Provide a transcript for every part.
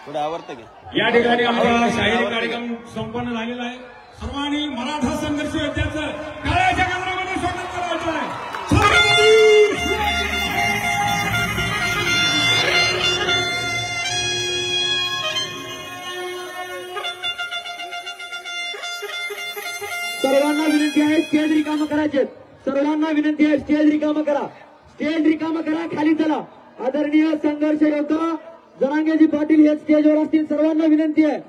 पुढे आवडतं की या ठिकाणी आमचा शाहिरी कार्यक्रम संपन्न झालेला आहे। सर्वांनी मराठा संघर्ष योद्ध्याचं काळ्याच्या केंद्रामध्ये स्वागत करायचं आहे। सर्वांना विनंती आहे स्टेज रिकाम करायचे। सर्वांना विनंती आहे स्टेज रिकाम करा, स्टेज रिकाम करा, खाली चला। आदरणीय संघर्ष योद्धा जरांगेजी पाटील हे स्टेजवर असतील। सर्वांना विनंती आहे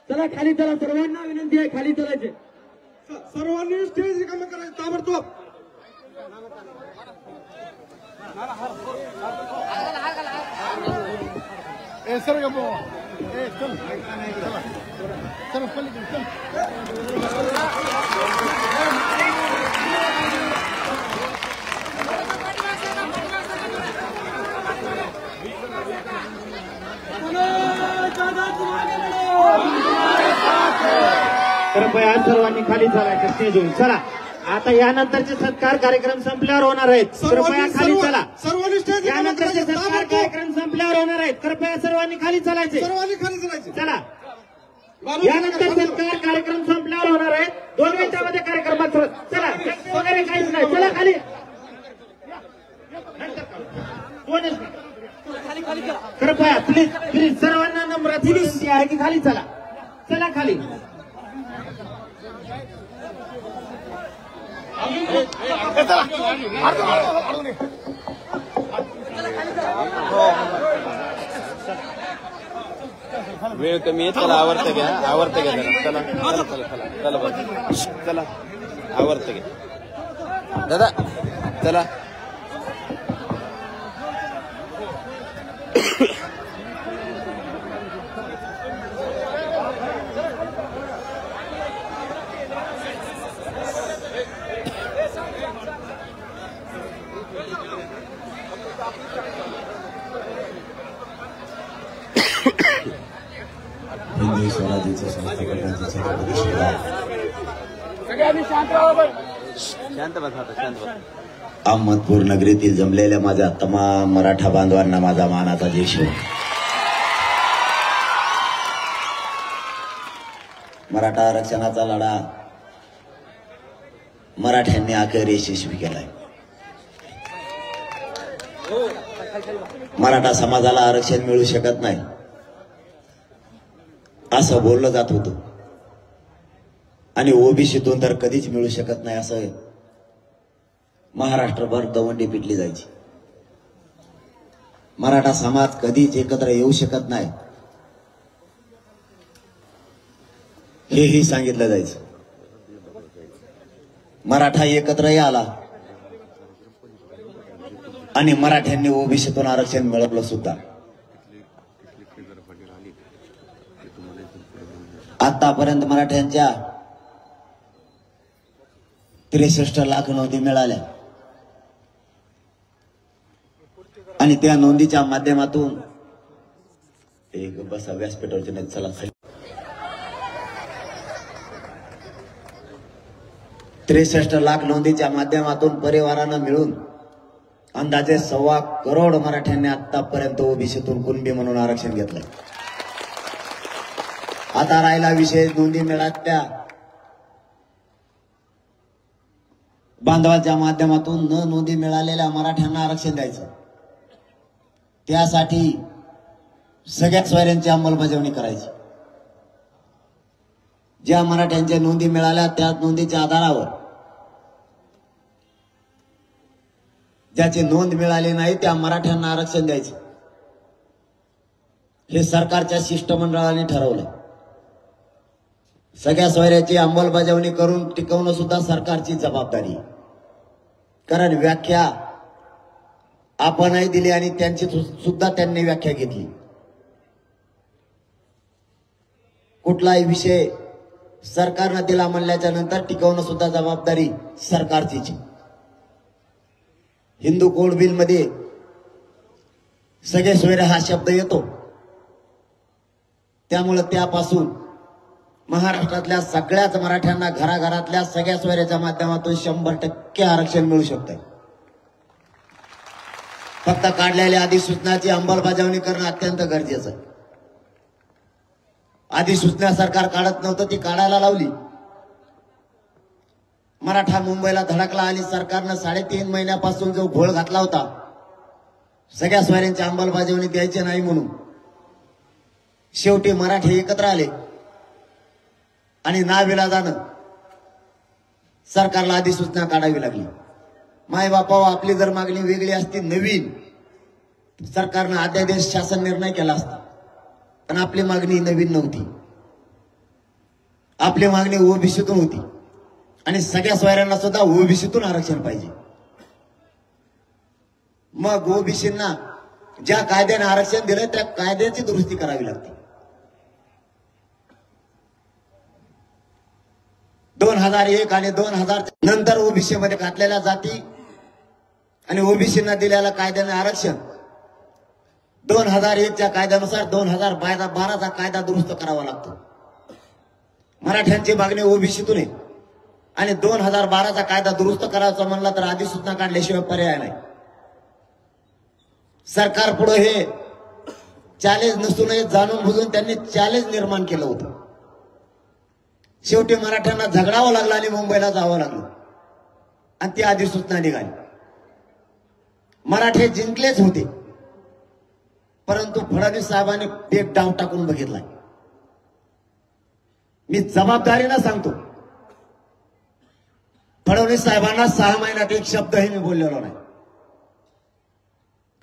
चला खाली चला, सर्वांना विनंती आहे खाली चलायचे। सर्वांनी स्टेज रिकाम करायचं ताबडतोब। सर गो चल चल चल कृपया सर्वांनी खाली चालायचं स्टेजवरून। चला आता यानंतरचे सत्कार कार्यक्रम संपल्यावर होणार आहेत। कृपया खाली चला। सर्वांनी स्टेज यानंतरचे सत्कार कार्यक्रम संपल्यावर होणार आहेत। कृपया सर्वांनी खाली चालायचे। सर्वांनी खाली चालायचे। चला यानंतर सत्कार कार्यक्रम संपल्यावर होणार आहेत। 2 मिनिटांमध्ये कार्यक्रमात चला वगैरे काहीच नाही। चला खाली कृपया प्लीज प्लीज सर्वांना नम्राची विनंती आहे की खाली चला। चला खाली वेळ कमी आहे। चला आवडतं घ्या, आवडतं घ्या जरा। चला चला चला चला चला बस चला आवडतं घ्या दादा चला। हिंदवी स्वराज्याचे संस्थापकांचे छत्रपती शिवराय शांत बस आता शांत बस। अहमदपूर नगरीतील जमलेल्या माझ्या तमाम मराठा बांधवांना माझा मानाचा जय शिव। मराठा आरक्षणाचा लढा मराठ्यांनी अखेर यशस्वी केलाय। मराठा समाजाला आरक्षण मिळू शकत नाही असं बोललं जात होतं आणि ओबीसीतून तर कधीच मिळू शकत नाही असं महाराष्ट्रभर दवंडी पिटली जायची। मराठा समाज कधीच एकत्र येऊ शकत नाही हेही सांगितलं जायचं। मराठा एकत्रही आला आणि मराठ्यांनी ओबीसीतून आरक्षण मिळवलं सुद्धा। आतापर्यंत मराठ्यांच्या 63 लाख नोंदी मिळाल्या आणि त्या नोंदीच्या माध्यमातून एक बसा व्यासपीठावरची नाही चला 63 लाख नोंदीच्या माध्यमातून परिवारानं मिळून अंदाजे 1.25 करोड मराठ्यांनी आतापर्यंत ओबीसीतून कुणबी म्हणून आरक्षण घेतलंय। आता राहिला विषय नोंदी मिळाल्या बांधवाच्या माध्यमातून न नोंदी मिळालेल्या मराठ्यांना आरक्षण द्यायचं। त्यासाठी सगळ्या सोयऱ्यांची अंमलबजावणी करायची। ज्या मराठ्यांच्या नोंदी मिळाल्या त्या नोंदीच्या आधारावर ज्याची नोंद मिळाली नाही त्या मराठ्यांना आरक्षण द्यायचं। हे सरकारच्या शिष्टमंडळाने ठरवलं। सगळ्या सोयऱ्याची अंमलबजावणी करून टिकवणं सुद्धा सरकारची जबाबदारी, कारण व्याख्या आपणही दिली आणि त्यांची सुद्धा त्यांनी व्याख्या घेतली। कुठलाही विषय सरकारनं दिला म्हणल्याच्या नंतर टिकवणं सुद्धा जबाबदारी सरकारचीच। हिंदू कोड बिल मध्ये सगळे सोयरे हा शब्द येतो, त्यामुळे त्यापासून महाराष्ट्रातल्या सगळ्याच मराठ्यांना घराघरातल्या सगळ्या सोयऱ्याच्या माध्यमातून 100% आरक्षण मिळू शकतं। फक्त काढलेल्या अधिसूचनाची अंमलबजावणी करणं अत्यंत गरजेचं आहे। अधिसूचना सरकार काढत नव्हतं, ती काढायला लावली. मराठा मुंबईला धडकला आणि सरकारनं 3.5 महिन्यापासून जो घोळ घातला होता सगळ्या स्वाऱ्यांची अंमलबजावणी द्यायची नाही म्हणून, शेवटी मराठे एकत्र आले आणि नाविलाजानं सरकारला अधिसूचना काढावी लागली. माय बापाव, आपली जर मागणी वेगळी असती, नवीन सरकारनं अध्यादेश शासन निर्णय केला असता, पण आपली मागणी नवीन नव्हती. आपली मागणी ओबीसीतून होती आणि सगळ्या सोयऱ्यांना सुद्धा ओबीसीतून आरक्षण पाहिजे. मग ओबीसींना ज्या कायद्याने आरक्षण दिलं त्या कायद्याची दुरुस्ती करावी लागते. 2001 आणि 2000 नंतर ओबीसी मध्ये घातलेल्या जाती आणि ओबीसींना दिलेल्या कायद्याने आरक्षण 2001च्या कायद्यानुसार 2012चा कायदा दुरुस्त करावा लागतो. मराठ्यांची मागणी ओबीसीतून आहे आणि 2012चा कायदा दुरुस्त करायचा म्हणला तर अधिसूचना काढल्याशिवाय पर्याय नाही. सरकार पुढे हे चॅलेंज नसूनही जाणून बुजून त्यांनी चॅलेंज निर्माण केलं होतं. शेवटी मराठ्यांना झगडावं लागलं आणि मुंबईला जावं लागलं आणि ती अधिसूचना निघाली. मराठे जिंकलेच होते, परंतु फडणवीस साहेबांनी एक डाव टाकून बघितलाय. मी जबाबदारीनं सांगतो, फडणवीस साहेबांना 6 महिन्यात एक शब्दही मी बोललेलो नाही,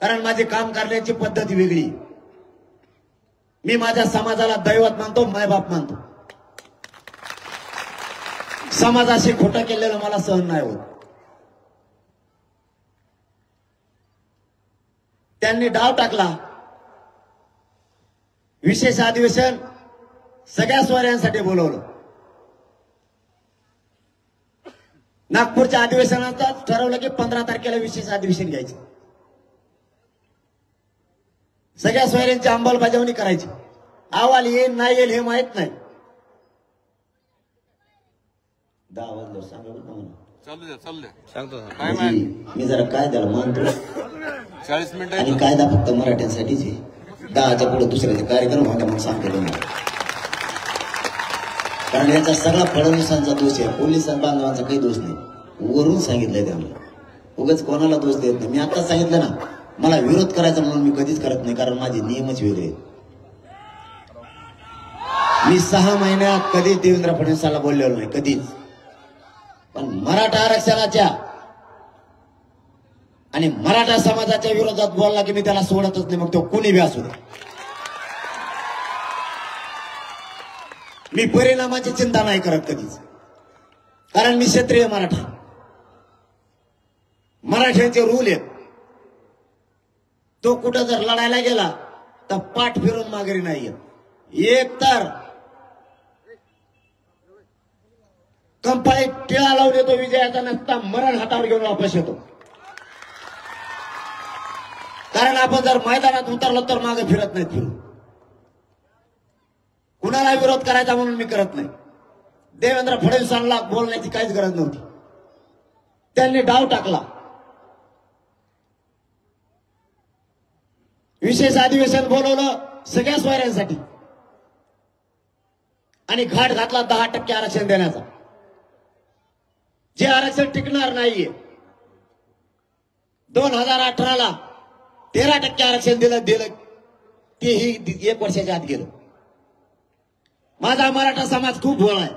कारण माझी काम करण्याची पद्धती वेगळी. मी माझ्या समाजाला दैवत मानतो, मायबाप मानतो. समाजाशी खोटं केलेलं मला सहन नाही होत. त्यांनी डाव टाकला. विशेष अधिवेशन सगळ्या स्वाऱ्यांसाठी बोलवलं. नागपूरच्या अधिवेशनात ठरवलं की 15 तारखेला विशेष अधिवेशन घ्यायचं. सगळ्या स्वाऱ्यांची अंमलबजावणी करायची. अहवाल येईल नाही येईल हे माहित नाही. 10 वाजल्यावर सांगा बरं मला. चालू द्या. मी जरा कायद्याला मानतो 40 मिनिटं आणि कायदा फक्त मराठ्यांसाठीच आहे. 10च्या पुढे दुसऱ्याचे कार्यक्रम होता म्हणून सांगतो मी. कारण याचा सगळा फडणवीसांचा दोष आहे, पोलीस बांधवांचा काही दोष नाही. वरून सांगितलंय त्यांना, उगाच कोणाला दोष देत नाही. मी आता सांगितलं ना, मला विरोध करायचा म्हणून मी कधीच करत नाही, कारण माझे नियमच वेगळे आहेत. मी 6 महिन्यात कधीच देवेंद्र फडणवीसाला बोललेलो नाही, कधीच. पण मराठा आरक्षणाच्या आणि मराठा समाजाच्या विरोधात बोलला की मी त्याला सोडतच नाही, मग तो कुणी बी असू दे. मी परिणामाची चिंता नाही करत कधीच, कारण मी क्षत्रिय मराठा. मराठ्यांचे रूल आहेत. तो कुठं जर लढायला गेला तर पाठ फिरून माघारी नाही येत. एक तर कंपाळीत टिळा लावून येतो विजयाचा, नसता मरण हातावर घेऊन वापस येतो. कारण आपण जर मैदानात उतरलो तर मागे फिरत नाहीत फिरून. कुणाला विरोध करायचा म्हणून मी करत नाही. देवेंद्र फडणवीसांना बोलण्याची काहीच गरज नव्हती. त्यांनी डाव टाकला. विशेष अधिवेशन बोलवलं सगळ्या स्वाऱ्यांसाठी आणि घाट घातला 10% आरक्षण देण्याचा. जे आरक्षण टिकणार नाहीये. 2018ला 13% आरक्षण दिलं तेही 1 वर्षाच्या आत गेलं. माझा मराठा समाज खूप भोळा आहे,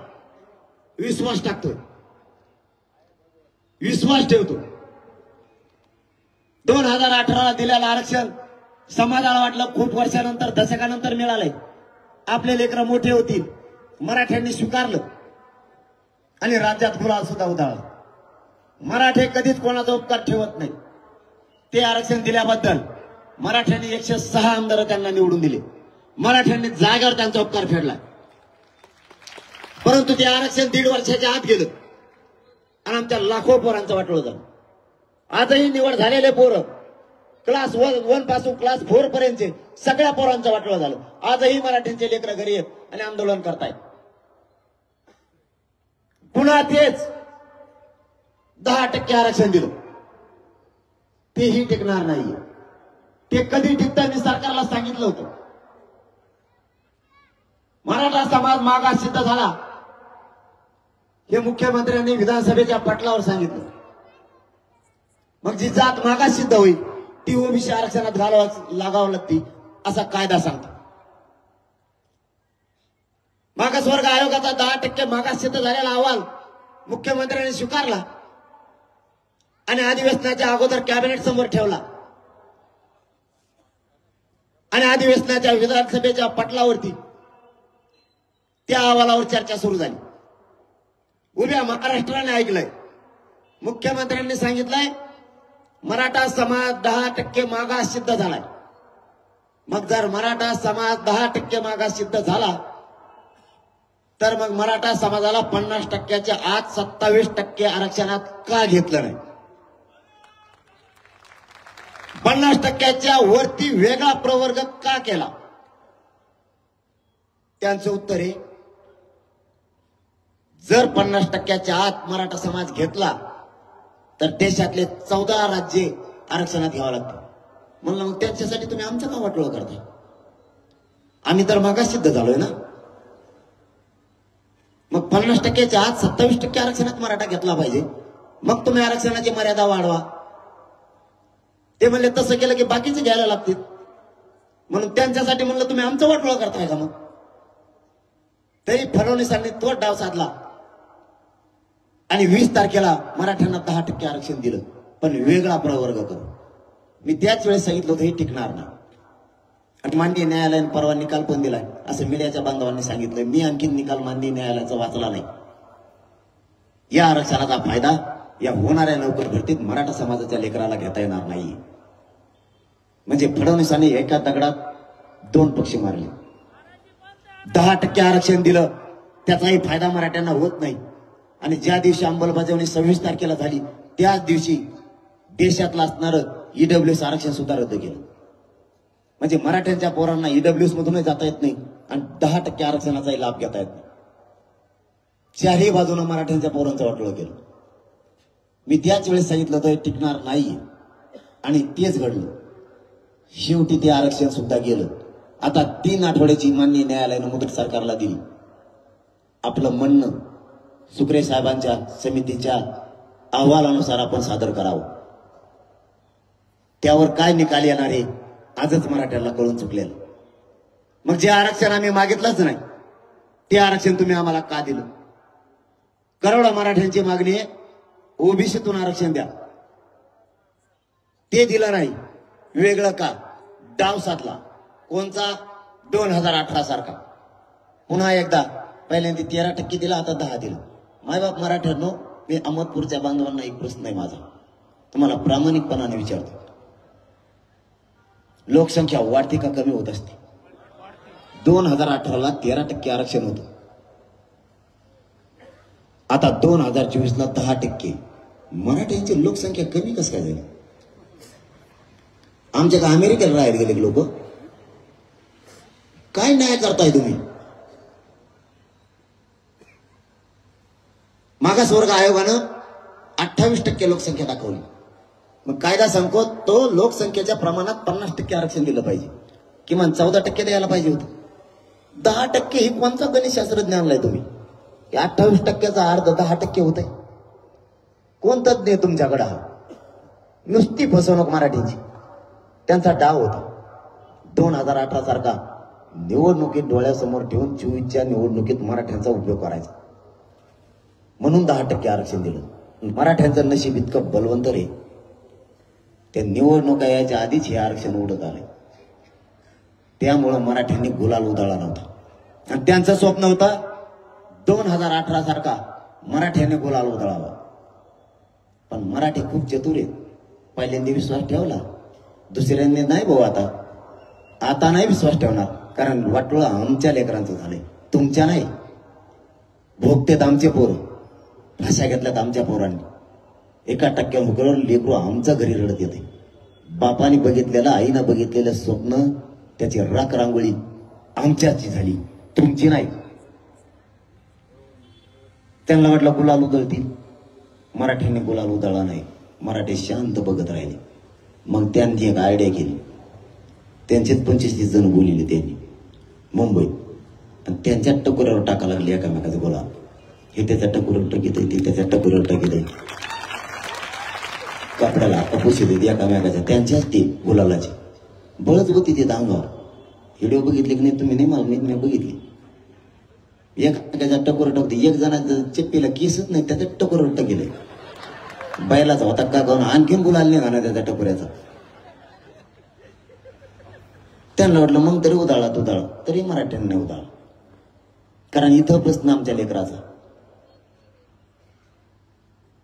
विश्वास टाकतोय, विश्वास ठेवतो. 2018ला दिलेलं आरक्षण समाजाला वाटलं खूप वर्षानंतर, दशकानंतर मिळालंय. आपले लेकरं मोठे होतील. मराठ्यांनी स्वीकारलं आणि राज्यात गुलाल सुद्धा उधळला. मराठे कधीच कोणाचा उपकार ठेवत नाही. ते आरक्षण दिल्याबद्दल मराठ्यांनी 106 आमदार त्यांना निवडून दिले. मराठ्यांनी जागेवर त्यांचा उपकार फेडला. परंतु ते आरक्षण 1.5 वर्षाच्या आत गेलं आणि आमच्या लाखो पोरांचं वाटोळं झालं. आजही निवड झालेले पोरं क्लास 1 पासून क्लास 4 पर्यंतचे सगळ्या पोरांचं वाटोळं झालं. आजही मराठ्यांचे लेकरं घरी आहेत आणि आंदोलन करतायत. पुन्हा तेच 10% आरक्षण दिलं, तेही टिकणार नाहीये. ते कधी टिकतं मी सरकारला सांगितलं होतं. मराठा समाज मागास सिद्ध झाला हे मुख्यमंत्र्यांनी विधानसभेच्या पटलावर सांगितलं. मग जी जात मागास सिद्ध होईल ती ओबीसी आरक्षणात लागावं लागते असा कायदा सांगतो. मागासवर्ग आयोगाचा 10% मागास सिद्ध झालेला अहवाल मुख्यमंत्र्यांनी स्वीकारला आणि अधिवेशनाच्या अगोदर कॅबिनेट समोर ठेवला आणि अधिवेशनाच्या विधानसभेच्या पटलावरती त्या अहवालावर चर्चा सुरू झाली. उभ्या महाराष्ट्राने ऐकलंय. मुख्यमंत्र्यांनी सांगितलंय मराठा समाज 10% मागास सिद्ध झालाय. मग जर मराठा समाज 10% मागास सिद्ध झाला तर मग मराठा समाजाला 50%च्या आत 27% आरक्षणात का घेतलं नाही? 50%च्या वरती वेगळा प्रवर्ग का केला? त्यांचं उत्तर आहे जर 50%च्या आत मराठा समाज घेतला तर देशातले 14 राज्ये आरक्षणात घ्यावं लागतं. म्हणलं मग त्यांच्यासाठी तुम्ही आमचं का वाटोळं करता? आम्ही तर मागास सिद्ध झालोय ना. मग 50%च्या आत 27% आरक्षणात मराठा घेतला पाहिजे. मग तुम्ही आरक्षणाची मर्यादा वाढवा. ते म्हणले तसं केलं की बाकीचे घ्यायला लागतील. म्हणून त्यांच्यासाठी म्हणलं तुम्ही आमचं वाटोळं करताय का? मग तरी फडणवीसांनी तो डाव साधला आणि 20 तारखेला मराठ्यांना 10% आरक्षण दिलं, पण वेगळा प्रवर्ग करू. मी त्याच वेळेस सांगितलं होतं हे टिकणार नाही. आणि माननीय न्यायालयाने परवा निकाल पण दिलाय असं मीडियाच्या बांधवांनी सांगितलं. मी आणखीन निकाल माननीय न्यायालयाचा वाचला नाही. या आरक्षणाचा फायदा या होणाऱ्या नोकर भरतीत मराठा समाजाच्या लेकराला घेता येणार नाही. म्हणजे फडणवीसांनी एका दगडात 2 पक्षी मारले. 10% आरक्षण दिलं त्याचाही फायदा मराठ्यांना होत नाही. आणि ज्या दिवशी अंमलबजावणी 26 तारखेला झाली त्याच दिवशी देशातलं असणारं ईडब्ल्यूएस आरक्षण सुद्धा रद्द केलं. म्हणजे मराठ्यांच्या पोरांना ईडब्ल्यूएस मधूनही जाता येत नाही आणि 10% आरक्षणाचाही लाभ घेता येत नाही. चारही बाजूने मराठ्यांच्या पोरांचं वाटोळं केलं. मी त्याच वेळेस सांगितलं होतं हे टिकणार नाहीये आणि तेच घडलं. शेवटी ते आरक्षण सुद्धा गेलं. आता 3 आठवड्याची माननीय न्यायालयानं मुदत सरकारला दिली. आपलं म्हणणं सुक्रे साहेबांच्या समितीच्या अहवालानुसार आपण सादर करावं. त्यावर काय निकाल येणार आहे आजच मराठ्यांना कळून चुकलेलं. मग जे आरक्षण आम्ही मागितलंच नाही ते आरक्षण तुम्ही आम्हाला का दिलं? करोडो मराठ्यांची मागणी आहे ओबीसीतून आरक्षण द्या, ते दिलं नाही. वेगळं का? डाव साधला. कोणचा? 2018 सारखा. पुन्हा एकदा पहिल्यांदा 13% दिला, आता 10 दिला. मायबाप मराठ्यांनो, मी अहमदपूरच्या बांधवांना एक प्रश्न आहे माझा, तुम्हाला प्रामाणिकपणाने विचारतो. लोकसंख्या वाढते का कमी होत असते? 2018ला 13% आरक्षण होतं. आता 2024ला 10%. मराठ्यांची लोकसंख्या कमी कसं काय झाली? आमच्या का अमेरिकेला राहायला गेले लोक? काय न्याय करताय तुम्ही? मागासवर्ग आयोगानं 28% लोकसंख्या दाखवली. मग कायदा सांगतो तो लोकसंख्येच्या प्रमाणात 50% आरक्षण दिलं पाहिजे. किमान 14% द्यायला पाहिजे होतं. 10% ही कोणता गणित शास्त्रज्ञ आणलाय तुम्ही? 28%चा अर्ध 10% होत आहे. कोण तज्ञ आहे तुमच्याकडे? हा नुसती फसवणूक मराठीची. त्यांचा डाव होता. 2018 सारखा निवडणुकीत डोळ्यासमोर ठेवून 24च्या निवडणुकीत मराठ्यांचा उपयोग करायचा म्हणून 10% आरक्षण दिलं. मराठ्यांचं नशीब इतकं बलवंतर आहे, त्या निवडणुका यायच्या आधीच हे आरक्षण उडत आले. त्यामुळं मराठ्यांनी गुलाल उधळला नव्हता. आणि त्यांचं स्वप्न होतं 2018 सारखा मराठ्यांनी गुलाल उधळावा. पण मराठी खूप चतुर आहेत. पहिल्यांदा विश्वास ठेवला, दुसऱ्यांनी नाही भाऊ. आता नाही विश्वास ठेवणार, कारण वाटोळं आमच्या लेकरांचं झालंय, तुमच्या नाही. भोगतेत आमचे पोरं, भाषा घेतल्यात आमच्या पोरांनी. 1% हुकलं लेकरू आमच्या घरी रडत येते. बापाने बघितलेलं, आईनं बघितलेलं स्वप्न, त्याची राख रांगोळी आमच्याची झाली, तुमची नाही. त्यांना वाटलं गुलाल उधळतील. मराठ्यांनी गुलाल उधळला नाही. मराठी शांत बघत राहिले. मग त्यांनी एक आयडिया केली. त्यांचेच 25-30 जण बोलिले त्यांनी मुंबईत. आणि त्यांच्या टकोऱ्यावर टाका लागली एकामेकाचा गोळा. हे त्याच्या टकोऱ्यावर टाकीत आहे, ते त्याच्या टकोऱ्यावर टाकीत आहे. कपड्याला अपुशी देत एकामेकाच्या, त्यांच्याच ती गुलालाची बळच होती ते अंगावर. व्हिडिओ बघितले की नाही तुम्ही? नाही मला मी बघितली. एकामेकाच्या टकोर टाकते. एक जणाचं चप्पीला केसच नाही, त्याच्या टकोऱ्यावर टाकीले. बैलाचा होता का गाऊन आणखीन गुलाल नाही घाणा त्याच्या टकोऱ्याचा. त्यांना वाटलं मग तरी उदाळा तू उदाळा, तरी मराठ्यांनी नाही उदाळा. कारण इथं प्रश्न आमच्या लेकराचा.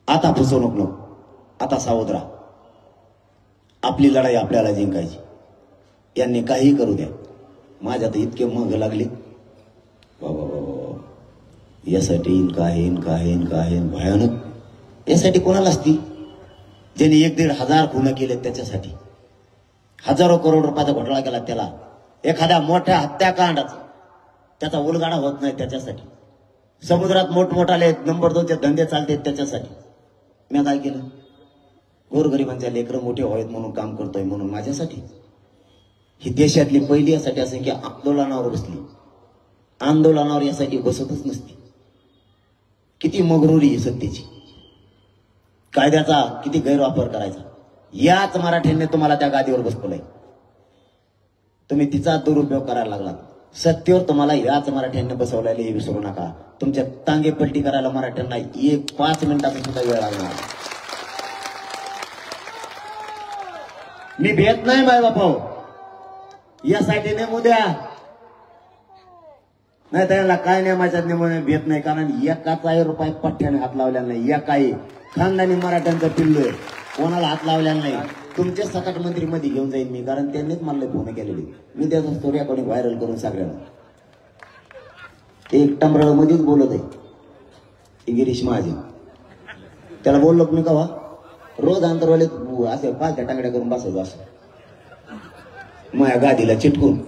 आता फसवणूक नको, आता सावध राहा. आपली लढाई आपल्याला जिंकायची. यांनी काही करू द्या. माझ्या तर इतके मग लागले बाबा बाबा, यासाठी इनका भयानक. यासाठी कोणाला असती? ज्यांनी 1-1.5 हजार खुनं केले त्याच्यासाठी. हजारो करोड रुपयाचा घोटाळा केला त्याला. एखाद्या मोठ्या हत्याकांडाचा त्याचा उलगाडा होत नाही त्याच्यासाठी. समुद्रात मोठमोठाले नंबर 2चे धंदे चालते त्याच्यासाठी. मी काय केलं? गोरगरिबांच्या लेकरं मोठे व्हावेत म्हणून काम करतोय, म्हणून माझ्यासाठी. ही देशातली पहिली यासाठी असं की आंदोलनावर बसली. आंदोलनावर यासाठी बसतच नसती. किती मगरुरी आहे सत्तेची. कायद्याचा किती गैरवापर करायचा. याच मराठ्यांनी तुम्हाला त्या गादीवर बसवलंय. तुम्ही तिचा दुरुपयोग करायला लागला. सत्तेवर तुम्हाला याच मराठ्यांनी बसवलेले हे विसरू नका. तुमच्या टांगे पलटी करायला मराठ्यांना 5 मिनिटाचा सुद्धा वेळ लागणार. मी भेट नाही बाय बापा, यासाठी नेमू द्या. नाही त्याला काय नेमाच्या नेमून भेट नाही. कारण एकाचाही रुपये पठ्ठ्याने हात लावलेला नाही. एकाही खानदानी मराठ्यांचं पिल्लू आहे, कोणाला हात लावलेला नाही. तुमचे सकट मंत्री मध्ये घेऊन जाईन मी, कारण त्यांनीच मला फोन केलेली. मी त्याचा स्टोरी कोणी व्हायरल करून सगळ्यांना. ते एक टमरळ मध्येच बोलत आहे गिरीश महाजन. त्याला बोललो मी कवा रोज अंतरवाले असे 5 टांगड्या करून बसायचो असं माझ्या गादीला चिटकून.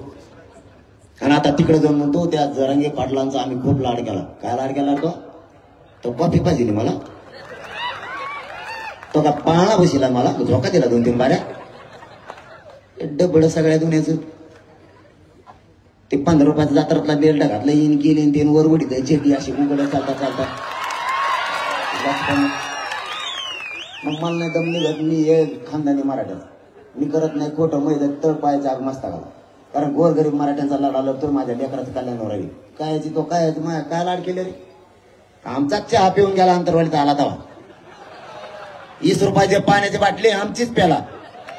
आणि आता तिकडे जाऊन म्हणतो त्या जरांगे पाटलांचा आम्ही खूप लाड केला. काय लाड केला? तो कॉफी पाहिजे मला. तो का पाळणा बसिला मला, झोका दिला 2-3 बाऱ्या. डबड सगळ्या दुनियाचं. ते 15 रुपयाचा जात्रातला बेल्ट घातला, येईन गेले ते वर वडीत चेटी अशी उघड चालता. मग मला नाही दम निघत. मी हे खानदानी मराठ्याचा मी करत नाही खोटं. मैदान तळ पायाचा आग मस्ता घाला. कारण गोरगरीब मराठ्यांचा लाड आला तर माझ्या लेकराचं कल्याण राहील. काय तो काय काय लाड केले रे? आमचा चहा पिऊन गेला अंतरवालीचा आला तवा. 20 रुपयाचे पाण्याची बाटली आमचीच प्याला.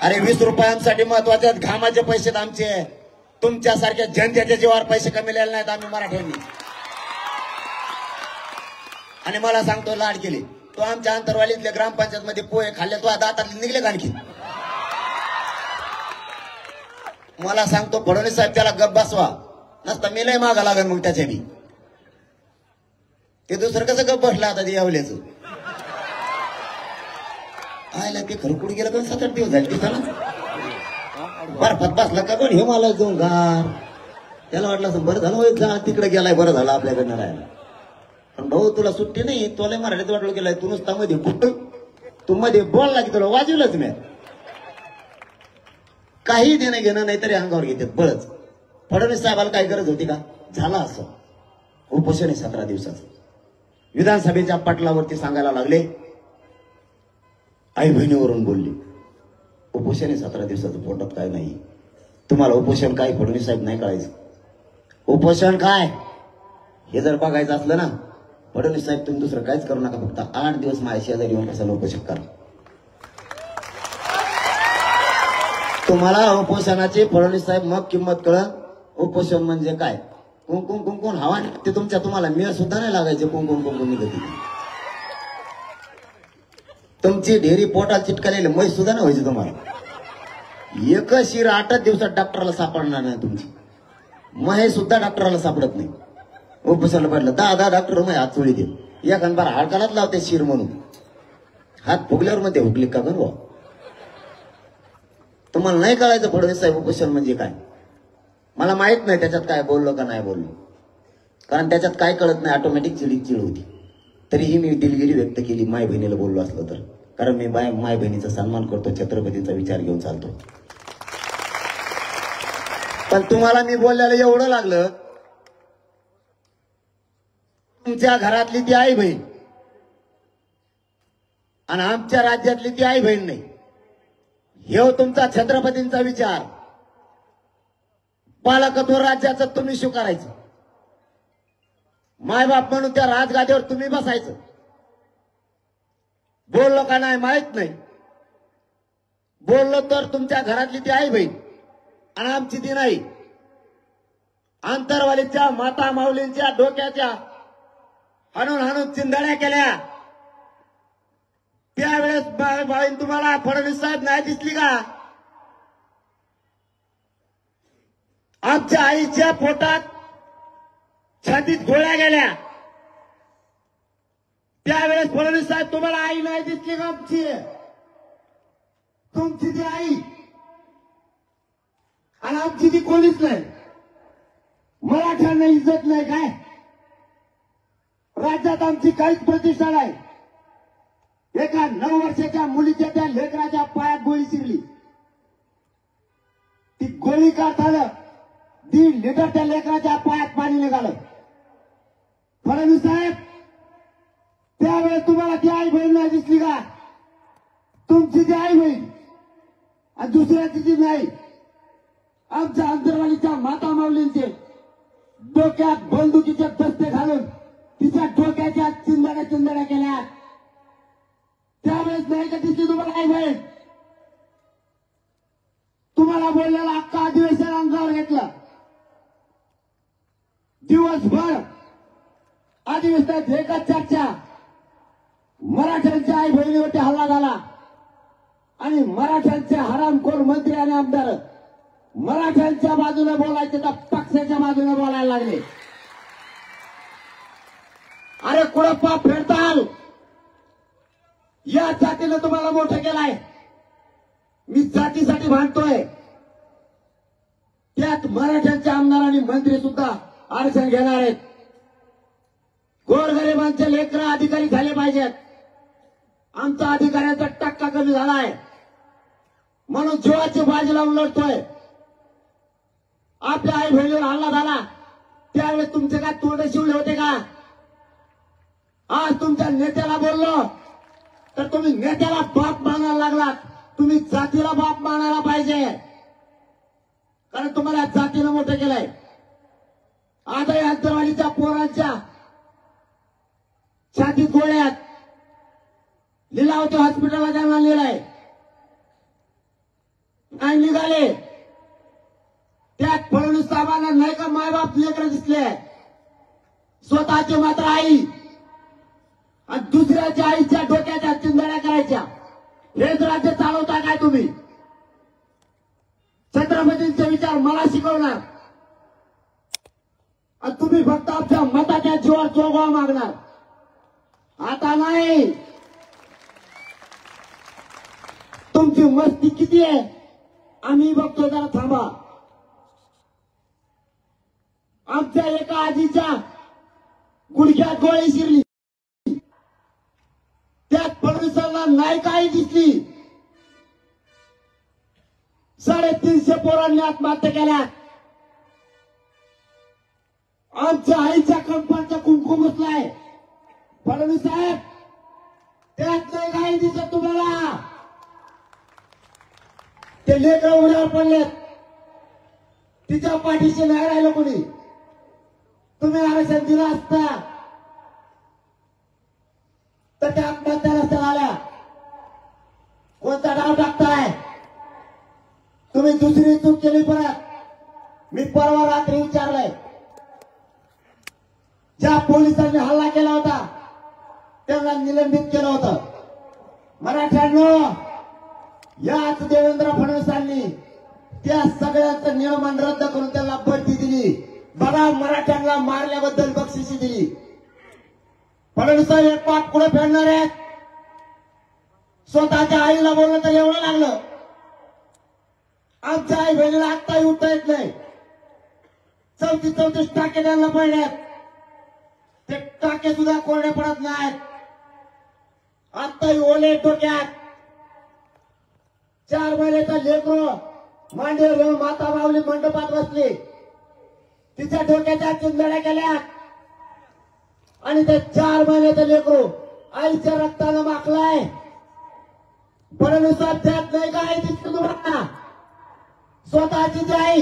अरे 20 रुपयांसाठी महत्वाचे घामाचे पैसे आमचे. तुमच्यासारख्या जनतेच्या जीवावर पैसे कमीलेले नाहीत आम्ही मराठ्यांनी. आणि मला सांगतो लाड केले. तो आमच्या अंतरवालीतल्या ग्रामपंचायत मध्ये पोहे खाल्ले, तो दातातले निघले का आणखी? मला सांगतो फडणवीस साहेब त्याला गप बसवा. नसता मी लय मागा लागेल मग त्याच्या बी. ते दुसरं कसं गप बसलं आता ते यावल्याचं. आयला ते खरं कुठे गेलं पण 7-8 दिवस झाले तिथं ना. बर्फात बसला का पण हे मला जाऊन गार. त्याला वाटलं असं बरं झालं जा तिकडे गेलाय, बरं झालं आपल्याकडनं राहायला. पण भाऊ तुला सुट्टी नाही, तुला मराठीत वाटलं गेलाय. तू नुसता मध्ये कुठं तू मध्ये बोलला की तुला वाजवलंच मी. काही देणं घेणं नाही तरी अंगावर घेतात बळच. फडणवीस साहेबाला काय गरज होती का? झाला असं उपोषण आहे 17 दिवसाचं. विधानसभेच्या पटलावरती सांगायला लागले, आई बहिणीवरून बोलले. उपोषण आहे 17 दिवसाचं, पोटात काय नाही. तुम्हाला उपोषण काय फडणवीस साहेब नाही कळायचं. उपोषण काय हे जर बघायचं असलं ना, फडणवीस साहेब तुम्ही दुसरं काहीच करू नका. फक्त 8 दिवस माझ्या शेजारी येऊन कशाला उपोषण करा. तुम्हाला उपोषणाची फडणवीस साहेब मग किंमत कळलं. उपोषण म्हणजे काय? कुंकुम कुंकुम हवा ते तुमच्या तुम्हाला मेळ सुद्धा नाही लागायचे. कुंकुम कुंकुम निघत तुमची ढेरी पोटात चिटकालेली मै सुद्धा नाही व्हायची तुम्हाला. एक शिर 8 दिवसात डॉक्टरला सापडणार नाही तुमची. महे सुद्धा डॉक्टरला सापडत नाही. उपोषणाला पडलं 10 डॉक्टर मग हात चोळी दे. या गणबार हाडकालाच लावते शिर म्हणून. हात फुगल्यावर मध्ये हुकली का गण? तुम्हाला नाही कळायचं फडणवीस साहेब उपोषण म्हणजे काय. मला माहित नाही त्याच्यात काय बोललो का नाही बोललो, कारण त्याच्यात काय कळत नाही. ऑटोमॅटिक चिड होती. तरीही मी दिलगिरी व्यक्त केली माय बहिणीला बोललो असलो तर. कारण मी माय बहिणीचा सन्मान करतो, छत्रपतीचा विचार घेऊन चालतो. पण तुम्हाला मी बोलल्याला एवढं लागलं तुमच्या घरातली ती आई बहीण आणि आमच्या राज्यातली ती आई बहीण नाही. हे तुमचा छत्रपतींचा विचार. पालकत्व राज्याचं तुम्ही स्वीकारायचं. मायबाप म्हणून त्या राजगादीवर तुम्ही बसायचं. बोललो का नाही माहित नाही. बोललो तर तुमच्या घरातली ती आई बहीण आणि आमची ती नाही. आंतरवालीच्या माता माऊलींच्या डोक्याच्या हाणून हाणून चिंधड्या केल्या. त्यावेळेस बाईन तुम्हाला फडणवीस साहेब नाही दिसली का? आमच्या आईच्या पोटात छातीत गोळ्या गेल्या. त्यावेळेस फडणवीस साहेब तुम्हाला आई नाही दिसली का? आमची तुमची ती आई आणि आमची ती कोणीच नाही. मराठ्यांना इज्जत नाही काय? राज्यात आमची काहीच प्रतिष्ठा नाही. एका 9 वर्षाच्या मुलीच्या त्या लेकराच्या पायात गोळी शिरली. ती गोळी काढताना 1.5 लिटर त्या लेकराच्या पायात पाणी निघालं. फडणवीस साहेब त्यावेळेस तुम्हाला ती आई बहीण नाही दिसली का? तुमची ती आई बहीण आणि दुसऱ्याची ती नाही. आमच्या अंतरवालीच्या माता माऊलींचे डोक्यात बंदुकीचे दस्ते घालून तिच्या डोक्याच्या चिंधड्या चिंधड्या केल्या. त्यावेळेस नाही का दिसली तुम्हाला आई बहीण? तुम्हाला बोललेला अख्खा अधिवेशन अंगावर घेतलं. दिवसभर अधिवेशनात एकच चर्चा. मराठ्यांच्या आई बहिणीवरती हल्ला झाला आणि मराठ्यांचे हरामखोर मंत्री आणि आमदार मराठ्यांच्या बाजूने बोलायचे तर पक्षाच्या बाजूने बोलायला लागले. अरे कुठं पाप फेडताल? या जातीनं तुम्हाला मोठं केलाय. मी जातीसाठी भांडतोय. त्यात मराठ्यांचे आमदार आणि मंत्री सुद्धा आरक्षण घेणार आहेत. गोरगरिबांचे लेकरं अधिकारी झाले पाहिजेत. आमचा अधिकाऱ्यांचा टक्का कमी झालाय म्हणून जीवाची बाजी लावून लढतोय. आपल्या आई बहिणीवर हल्ला झाला त्यावेळेस तुमचे काय तोंड शिवले होते का? आज तुमच्या नेत्याला बोललो तर तुम्ही नेत्याला बाप मानायला लागलात. तुम्ही जातीला बाप मानायला पाहिजे कारण तुम्हाला जातीनं मोठं केलंय. आता या अंतरवालीच्या पोरांच्या छातीत गोळ्यात लिलावते हॉस्पिटलला त्यांना नेलाय. नाही निघाले. त्यात फडणवीस साहेबांना नाही का मायबाप लेकरं दिसले. स्वतःची मात्र आई आणि दुसऱ्याच्या आईच्या डोक्याच्या चिंधड्या करायच्या. हेच राज्य चालवता काय तुम्ही? छत्रपतींचे विचार मला शिकवणार आणि तुम्ही फक्त आमच्या मताच्या जीवावर जोगवा मागणार. आता नाही. तुमची मस्ती किती आहे आम्ही बघतो. जरा थांबा. आमच्या एका आजीच्या गुडघ्यात गोळी शिरली. त्यात फडणवीसांना नाही काही दिसली. 350 पोरांनी आत्महत्या केल्या. आमच्या आईच्या कंपाचा कुंकुम बसलाय. फडणवीस साहेब त्यात नाही काही दिसत तुम्हाला. ते लेकरं उड्यावर पडलेत. तिच्या पाठीशी नाही राहिलं कोणी. तुम्ही आरक्षण दिलं असता तर त्या आत्महत्या नसत्या आल्या. कोणता डाव टाकताय तुम्ही? दुसरी चूक केली परत. मी परवा रात्री विचारलंय. ज्या पोलिसांनी हल्ला केला होता त्यांना निलंबित केलं होतं. मराठ्यांनो याच देवेंद्र फडणवीसांनी त्या सगळ्यांचं नियमन रद्द करून त्यांना बढती दिली. बघा मराठ्यांना मारल्याबद्दल बक्षिसी दिली. फडणवीस साहेब पाप कुठे फेडणार आहेत? स्वतःच्या आईला बोलणं तर एवढं लागलं. आमच्या आई बहिणीला आत्ताही उठता येत नाही. 34 टाके त्यांना पडल्यात. ते टाके सुद्धा कोरडे पडत नाहीत. आत्ताही ओले डोक्यात. 4 महिन्याचा लेकरो मांडीवर घेऊन माता माऊली मंडपात बसली. तिच्या डोक्याच्या चिंधड्या केल्या. आणि ते 4 महिन्याचं लेकरू आईच्या रक्तानं माखलाय. फडणवीस त्यात नाही का आई दिसते तुम्हाला? स्वतःची ती आई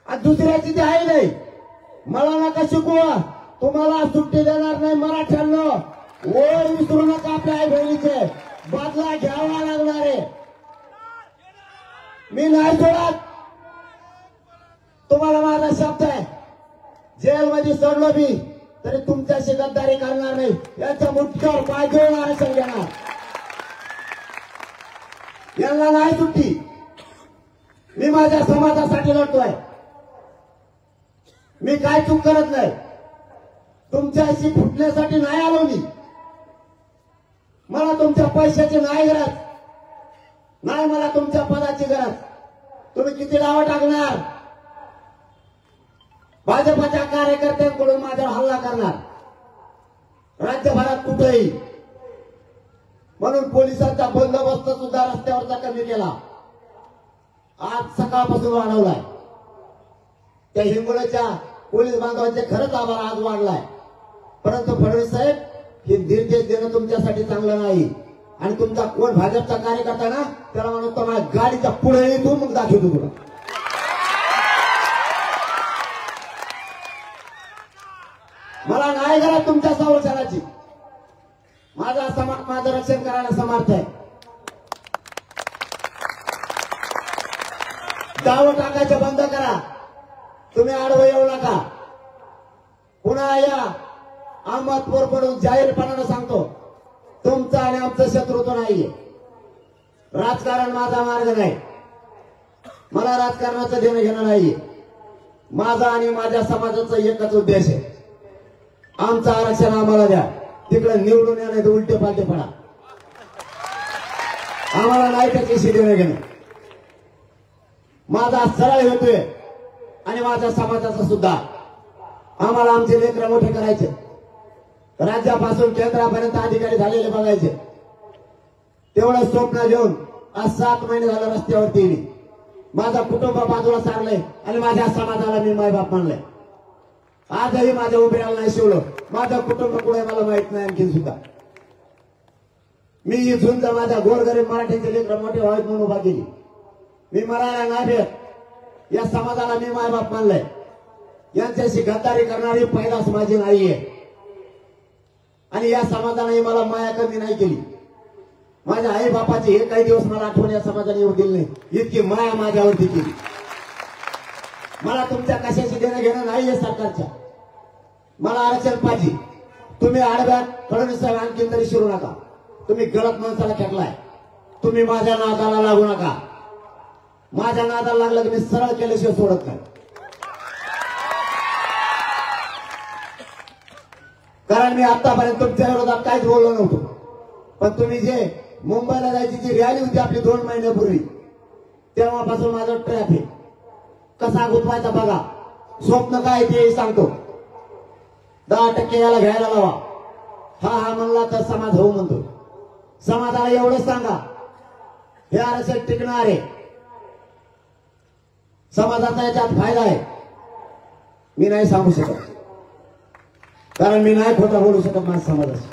आणि दुसऱ्याची ती आई नाही. मला नका शिकू, तुम्हाला सुट्टी देणार नाही मराठ्यांनो. ओढ विसरू नका आपल्या आई बहिणीचे, बदला घ्यावा लागणार आहे. मी नाही सोडत, तुम्हाला माझा शब्द आहे. जेलमध्ये सोडलो मी तरी तुमच्याशी गद्दारी करणार नाही. यांच्या मुठ्यावर पाय घेऊन आरक्षण घेणार. यांना नाही सुट्टी. मी माझ्या समाजासाठी लढतोय. मी काय चूक करत नाही. तुमच्याशी फुटण्यासाठी नाही आलो मी. मला तुमच्या पैशाची नाही गरज, नाही मला तुमच्या पदाची गरज. तुम्ही किती नावं टाकणार? भाजपच्या कार्यकर्त्यांकडून माझ्यावर हल्ला करणार राज्यभरात कुठेही. म्हणून पोलिसांचा बंदोबस्त सुद्धा रस्त्यावरचा कमी केला. आज सकाळपासून वाढवलाय. त्या हिंगोलीच्या पोलीस बांधवांचे खरंच आभार आज वाढलाय. परंतु फडणवीस साहेब, हे निर्देश देणं तुमच्यासाठी चांगलं नाही. आणि तुमचा कोण भाजपचा कार्यकर्ता ना, त्याला म्हणून तो माझ्या गाडीच्या पुढे येतो, मग दाखवतो तुला. मला नाही गरज तुमच्या संरक्षणाची. माझा समाज माझं रक्षण करायला समर्थ आहे. दाव टाकायचं बंद करा. तुम्ही आडवं येऊ नका. पुन्हा या अहमदपूर पडून जाहीरपणानं सांगतो, तुमचा आणि आमचं शत्रुत्व नाहीये. राजकारण माझा मार्ग नाही. मला राजकारणाचं देणं घेणं नाहीये. माझा आणि माझ्या समाजाचा एकच उद्देश आहे. आमचं आरक्षण आम्हाला द्या. तिकडे निवडून या, नाही तर उलटे पालटे पडा. आम्हाला नाही त्याच्याशी देणं घेणं. माझा सरळ हेतू आहे आणि माझ्या समाजाचा सुद्धा. आम्हाला आमचे लेकरं मोठे करायचे. राज्यापासून केंद्रापर्यंत अधिकारी झालेले बघायचे. तेवढं स्वप्न घेऊन आज 7 महिने झालं रस्त्यावरती मी. माझा कुटुंब बाजूला सारलंय आणि माझ्या समाजाला मी मायबाप मानलंय. आजही माझ्या उभ्याला नाही शिवलं. माझं कुटुंब कुठे मला माहित नाही आणखी सुद्धा. मी इथून तर माझ्या गोरगरीब मराठीचे लेकरं मोठे व्हावेत म्हणून उभा केली. मी मरायला नाही भेट. या समाजाला मी मायबाप मानलंय. यांच्याशी गद्दारी करणारी पैदास माझी नाहीये. आणि या समाजाने मला माया कमी नाही केली. माझ्या आई बापाची एक काही दिवस मला आठवण या समाजाने येऊ दिली नाही. इतकी माया माझ्यावरती केली. मला तुमच्या कशाशी देणं घेणं नाहीये सरकारच्या. मला आरक्षण पाहिजे. तुम्ही आडव्यात फडणवीस साहेब आणखी तरी शिरू नका. तुम्ही गलत माणसाला खेटलाय. तुम्ही माझ्या नादाला लागू नका. माझ्या नादाला लागलं की मी सरळ केल्याशिवाय सोडत नाही. कारण मी आतापर्यंत तुमच्या विरोधात काहीच बोललो नव्हतो. पण तुम्ही जे मुंबईला जायची जी रॅली होती आपली 2 महिन्यापूर्वी, तेव्हापासून माझं ट्रॅफिक कसा गुंतवायचा बघा. स्वप्न काय ते सांगतो. 10% याला घ्यायला लावा. हा म्हणला तर समाज होऊ म्हणतो. समाजाला एवढंच सांगा, हे आरक्षण टिकणार आहे. समाजाचा याच्यात फायदा आहे. मी नाही सांगू शकत, कारण मी नाही खोटं बोलू शकत माझ्या समाजाशी.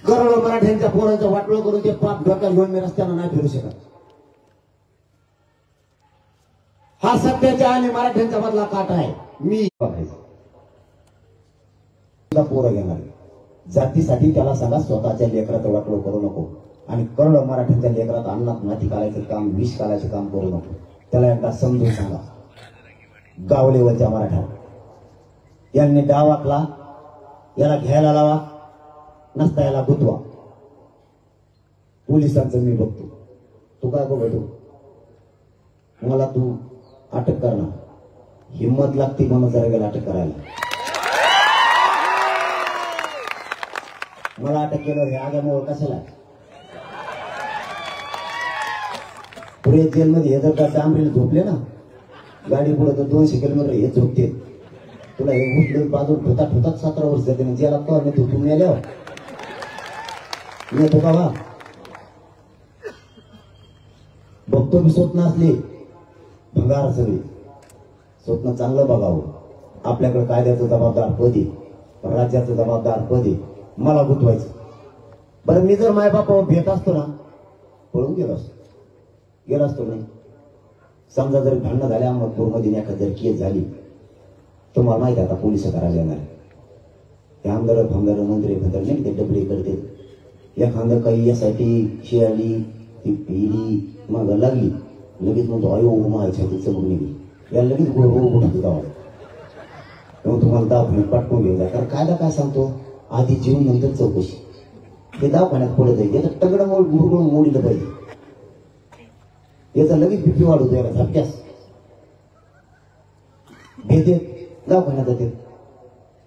करोडो मराठ्यांच्या पोरांचं वाटोळं करून ते पाप डोक्यात घेऊन मी रस्त्यानं नाही फिरू शकत. हा सत्याच्या आणि मराठ्यांचा मधला काटा आहे. मी पोरं घेणार. जातीसाठी त्याला सांगा स्वतःच्या लेकराचं वाटोळं करू नको. आणि करोडो मराठ्यांच्या लेकरात अन्नात नाती काढायचं काम, विष काढायचं काम करू नको. त्याला एकदा समजून सांगा. गाव लेवलच्या मराठा यांनी डाव आखला, याला घ्यायला लावा, नसता याला गुंतवा. पोलिसांचं मी बघतो. तू काय बघतो? मला तू अटक करणार. हिंमत लागते म्हणून जरा गेला अटक करायला. मला अटक केलं हे आगामुळे कशाला? पुढे जेलमध्ये हे जर का डांबरीला झोपले ना, गाडी पुढे तर 200 किलोमीटर हे झोपते. तुला हे उठलं बाजून ठोतात ठोतात 17 वर्ष जाते. जेला तो मी तुम्ही मेल्यावर मी तो का वा बघतो. मी स्वप्न असले भंगार सगळी. स्वप्न चांगलं बघावं. आपल्याकडे कायद्याचं जबाबदार पद आहे, राज्याचं जबाबदार पद आहे, मला गुंतवायचं. बरं मी जर मायबापावर भेट असतो ना, पळून गेलो असतो नाही. समजा जर भांडणं झाल्या अहमदपूरमध्ये एखादी जर केस झाली, तुम्हाला माहिती आता पोलिस करायला येणार आहे. ते आमदार फमदार मंत्री फंदार नाही ते डबडे करते. एखादं काही यासाठी शिळाली ती पिली मग लागली, लगेच म्हणतो अयो माझ्या चमक निघली, या लगेच गोड गोड जावं. तेव्हा तुम्हाला दवाखान्यात पाठवून घेऊन जाय. कारण कायदा काय सांगतो, आधी जीवन नंतर चौकशी. हे दवाखान्यात पडत जाईल, याचं तगडं मुरगुळ मोडलं पाहिजे, याचा लगेच बीपी वाढवतो याला झटक्यास. भेटे दवाखान्यात जाते.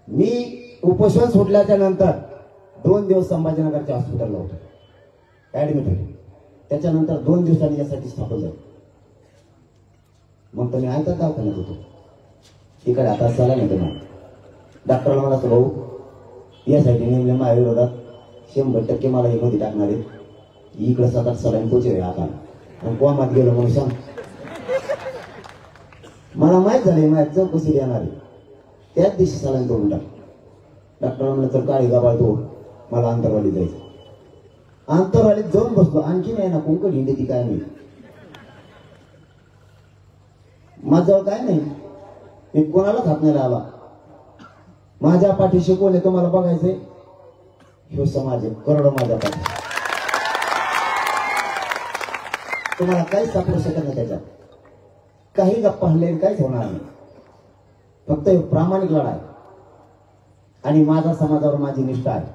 मी उपोषण सुटल्याच्या नंतर 2 दिवस संभाजीनगरच्या हॉस्पिटलला होतो, ऍडमिट होतो. त्याच्यानंतर 2 दिवसांनी यासाठी स्थापन झालं. मग तुम्ही ऐकत दवाखान्यात होतो, तिकडे आता चला नाही तुम्हाला. डॉक्टरला मला भाऊ यासाठी नेमले माझ्या विरोधात 100% मला हे मध्ये टाकणार आहे. इकडे 7-8 सलाईन पोचले आता आणि कोमात गेलो म्हणून सांग. मला माहित झाले माझ्या चौकशी येणार आहे. त्याच दिवशी सलाईन तोडून टाक. डॉक्टरला म्हणलं तर काळी गाबाळ तो मला अंतरवालीत जायचं. अंतरवालीत जाऊन बसलो, आणखी नाही ना कुंकड हिंडी ती काय नाही. माझ्याजवळ काय नाही, मी कोणालाच हात नाही लावला. माझ्या पाठीशी कोण आहे तुम्हाला बघायचंय, ह्यो समाज आहे, करोडो माझ्या पाठी. तुम्हाला काहीच सापडू शकत नाही त्याच्यात. काही गप्पा हल्ले काहीच होणार नाही. फक्त प्रामाणिक लढा आहे आणि माझा समाजावर माझी निष्ठा आहे.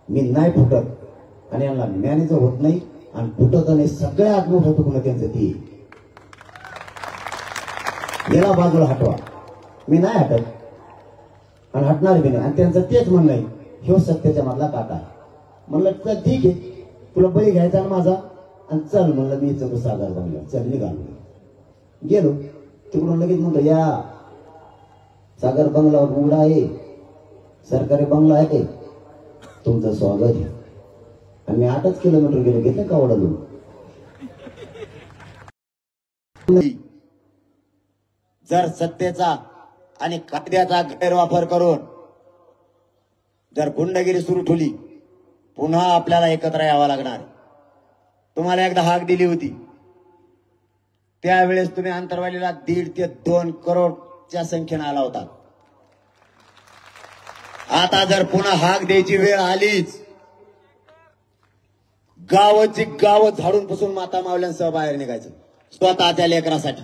मी नाही फुटत आणि यांना मॅनेजर होत नाही आणि फुटत नाही. सगळ्यात मोठं तुकडं त्यांचं ती, याला बाजूला हटवा. मी नाही हटत आणि हटणार बी नाही. आणि त्यांचं तेच म्हणणं आहे, ह्यो सत्याच्या मधला काटा आहे. म्हणलं तर ठीक आहे, तुला बळी घ्यायचा ना माझा, आणि चल म्हणलं मी चल सागर बंगला, चल निघालो. गेलो तिकडून लगेच म्हणतो या सागर बंगलावर उघडा आहे, सरकारी बंगला आहे ते, तुमचं स्वागत आहे. आणि मी 8 किलोमीटर गेलो, घेतलं का ओढालून. जर सत्तेचा आणि कायद्याचा गैरवापर करून जर गुंडगिरी सुरू ठेवली, पुन्हा आपल्याला एकत्र यावं लागणार. तुम्हाला एकदा हाक दिली होती, त्यावेळेस तुम्ही अंतरवालीला 1.5 ते 2 करोडच्या संख्येने आला होता. आता जर पुन्हा हाक द्यायची वेळ आलीच, गावाची गाव झाडून पुसून माता मावल्यांसह बाहेर निघायचं स्वतःच्या लेकरासाठी.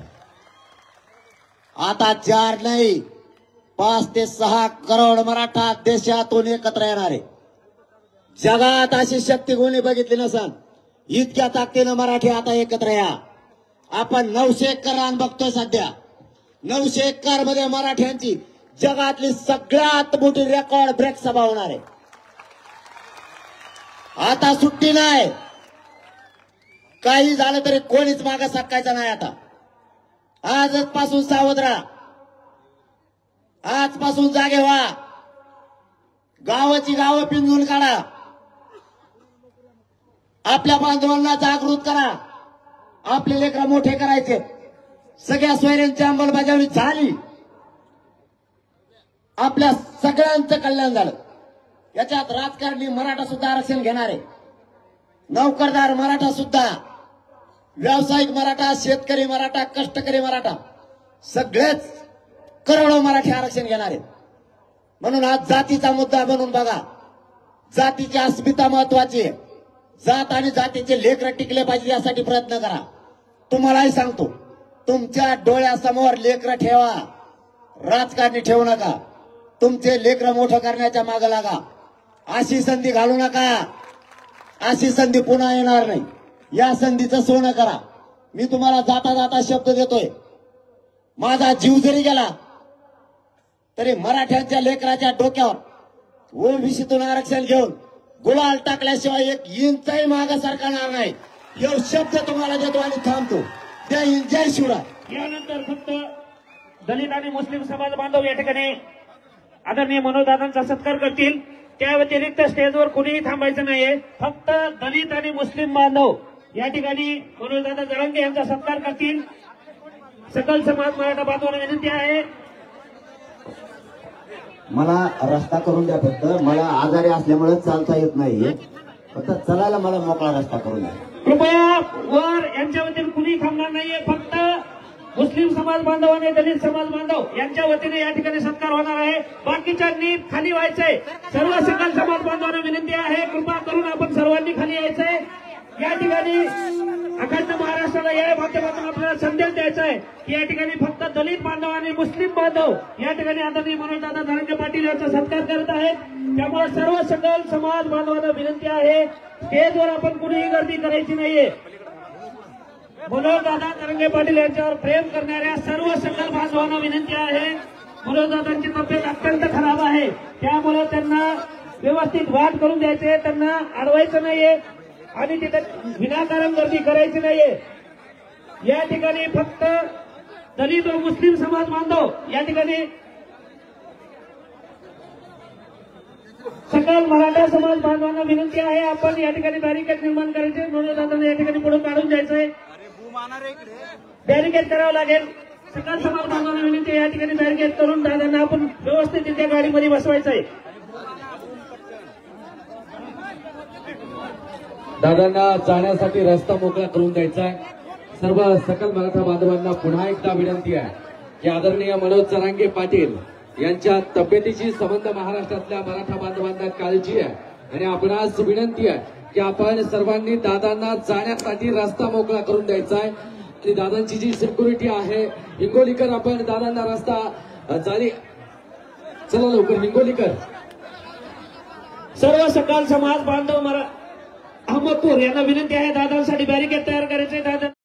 आता 4 नाही 5 ते 6 करोड मराठा देशातून एकत्र येणार आहे. जगात अशी शक्ती कोणी बघितली नसन, इतक्या ताकदीनं मराठी आता एकत्र या. आपण 900 एकर रान बघतोय सध्या. 900 एकर मध्ये मराठ्यांची जगातली सगळ्यात मोठी रेकॉर्ड ब्रेक सभा होणार आहे. आता सुट्टी नाही, काही झालं तरी कोणीच मागे सरकायचं नाही. आता आजच पासून सावध राहा, आजपासून जागे व्हा. गावाची गावं पिंजून काढा, आपल्या बांधवांना जागृत करा. आपले लेकरं मोठे करायचे. सगळ्या सोयऱ्यांची अंमलबजावणी झाली, आपल्या सगळ्यांचं कल्याण झालं. याच्यात राजकारणी मराठा सुद्धा आरक्षण घेणार आहे, नोकरदार मराठा सुद्धा, व्यावसायिक मराठा, शेतकरी मराठा, कष्टकरी मराठा, सगळेच करोडो मराठी आरक्षण घेणार आहेत. म्हणून आज जातीचा मुद्दा बनून बघा. जातीची अस्मिता महत्वाची आहे. जात आणि जातीचे लेकरं टिकले पाहिजे यासाठी प्रयत्न करा. तुम्हालाही सांगतो, तुमच्या डोळ्यासमोर लेकरं ठेवा, राजकारणी ठेवू नका. तुमचे लेकरं मोठं करण्याच्या मागे लागा. अशी संधी घालू नका, अशी संधी पुन्हा येणार नाही. या संधीचं सोनं करा. मी तुम्हाला जाता जाता शब्द देतोय, माझा जीव जरी गेला तरी मराठ्यांच्या लेकराच्या डोक्यावर ओबीसीतून आरक्षण घेऊन गुलाल टाकल्याशिवाय 1 इंचही मागे सरकणार नाही. हे शब्द तुम्हाला देतो आणि थांबतो. जय हिंद, जय शिवराय. यानंतर फक्त दलित आणि मुस्लिम समाज बांधव या ठिकाणी आदरणीय मनोजदादांचा सत्कार करतील. त्या व्यतिरिक्त स्टेजवर कुणीही थांबायचं नाहीये. फक्त दलित आणि मुस्लिम बांधव या ठिकाणी मनोजदादा जरांगे यांचा सत्कार करतील. सकल समाज मराठा बांधवांना विनंती आहे मला रस्ता करून द्या. फक्त मला आजारी असल्यामुळे चालता येत नाहीये. फक्त चलायला मला मोकळा रस्ता करून द्या. कृपया वर यांच्या वतीने कुणी थांबणार नाहीये. फक्त मुस्लिम समाज बांधव आणि दलित समाज बांधव यांच्या वतीने या ठिकाणी सत्कार होणार आहे. बाकीच्यांनी खाली व्हायचंय. सर्व सकल समाज बांधवांना विनंती आहे, कृपा करून आपण सर्वांनी खाली यायचंय. या ठिकाणी अखंड महाराष्ट्राला या माध्यमातून आपल्याला संदेश द्यायचा आहे की या ठिकाणी फक्त दलित बांधव आणि मुस्लिम बांधव या ठिकाणी आदरणीय मनोजदादा धनंजय पाटील यांचा सत्कार करत आहेत. त्यामुळे सर्व सकल समाज बांधवांना विनंती आहे, स्टेजवर आपण कुणीही गर्दी करायची नाहीये. मनोजदादा धनंजय पाटील यांच्यावर प्रेम करणाऱ्या सर्व सकल बांधवांना विनंती आहे. मनोजदादांची तब्येत अत्यंत खराब आहे, त्यामुळे त्यांना व्यवस्थित वाट करून द्यायचे, त्यांना अडवायचं नाहीये आणि तिथे विनाकारण गर्दी करायची नाहीये. या ठिकाणी फक्त दलित व मुस्लिम समाज बांधव या ठिकाणी सकल मराठा समाज बांधवांना विनंती आहे, आपण या ठिकाणी बॅरिकेड निर्माण करायचे. मनोजदादांना या ठिकाणी पुढे काढून जायचंय, बॅरिकेड करावं लागेल. सकल समाज बांधवांना विनंती आहे, या ठिकाणी बॅरिकेड करून दादांना आपण व्यवस्थित त्या गाडीमध्ये बसवायचंय. दादांना जाण्यासाठी रस्ता मोकळा करून द्यायचा आहे. सर्व सकल मराठा बांधवांना पुन्हा एकदा विनंती आहे की आदरणीय मनोज जरांगे पाटील यांच्या तब्येतीची संबंध महाराष्ट्रातल्या मराठा बांधवांना काळजी आहे आणि आपणास विनंती आहे की आपण सर्वांनी दादांना जाण्यासाठी रस्ता मोकळा करून द्यायचा आहे. आणि दादांची जी सिक्युरिटी आहे, हिंगोलीकर, आपण दादांना रस्ता जारी, चला लवकर हिंगोलीकर. सर्व सकल समाज बांधव अहमदपूर यांना विनंती आहे, दादांसाठी बॅरिकेड तयार करायचे. दादा